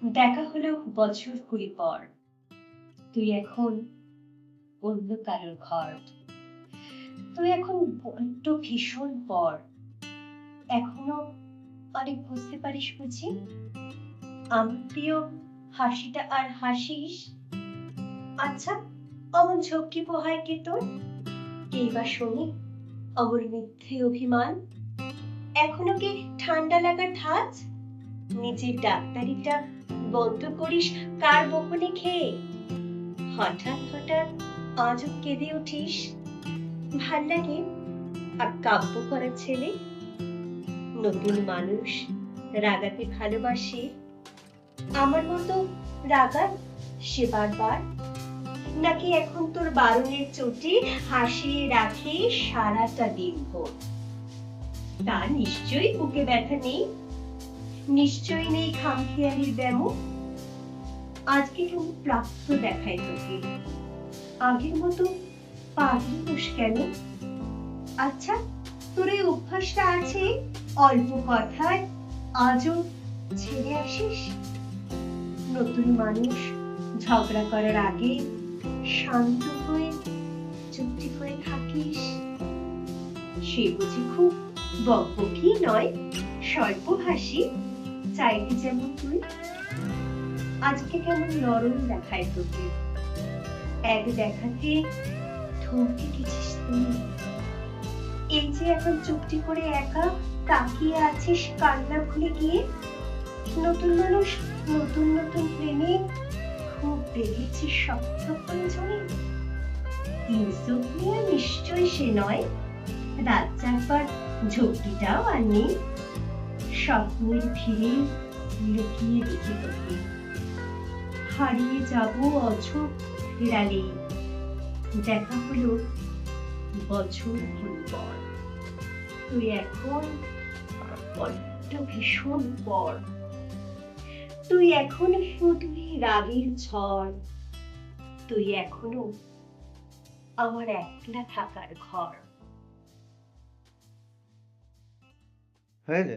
দেখা হলো বছর ২০ পর। তুই এখন অন্য কারোর ঘর। তুই এখন বড্ড ভীষণ পর। এখনো অনেক বুঝতে পারিস বুঝি? আমার প্রিয় হাসিটা আর হাসিস? আচ্ছা, অমন ঝক্কি পোহায় কে তোর? কেই বা শোনে অমর মিথ্যে অভিমান? এখনো কি ঠান্ডা লাগার ধাঁচ? নিজের ডাক্তারিটা বন্ধ করিস কার বকুনি খেয়ে? হঠাৎ হঠাৎ আজও কেঁদে উঠিস। ভাল লাগে আর কাব্য করা ছেলে? নতুন মানুষ রাগাতে ভালোবাসে, আমার মতো রাগাত সে বারবার? নাকি এখন তোর বারণের চোটে হাসিয়ে রাখে সারাটা দিন ভোর? তার নিশ্চয়ই বুকে ব্যথা নেই, নিশ্চয়ই নেই খামখেয়ালির ব্যামো। আজকে তুমি প্রাপ্ত দেখাই তোকে, আগের মতো পাগলি হোস কেন? আচ্ছা, তোর এই অভ্যাসটা আছে অল্প কথায় আজও ছেড়ে আসিস? নতুন মানুষ ঝগড়া করার আগে শান্ত হয়ে চুপটি করে থাকিস। সে বুঝি খুব বকবকি নয়, স্বল্প হাসি, চাইতে যেমন তুই। আজকে কেমন নরম দেখায় তোকে, এক দেখাতে থমকে গেছিস তুই। এই যে এখন চুপটি করে একা তাকিয়ে আছিস কান্না ভুলে গিয়ে। নতুন মানুষ নতুন নতুন প্রেমে খুব দেখেছিস শক্ত প্রয়োজনে। ইনসোফিয়া নিশ্চয় সে নয়, রাত জাগবার ঝক্কিটাও আর নেই। স্বপ্নের ভিড়ে লুকিয়ে দেখি তোকে, হারিয়ে যাব অঝোপ ফেরালেই। দেখা হলো বছর ২০ পর। তুই এখন বড্ড ভীষণ পর। তুই এখন শুধুই রাগের ঝড়। তুই এখনো আমার একলা থাকার ঘর। হয়েছে?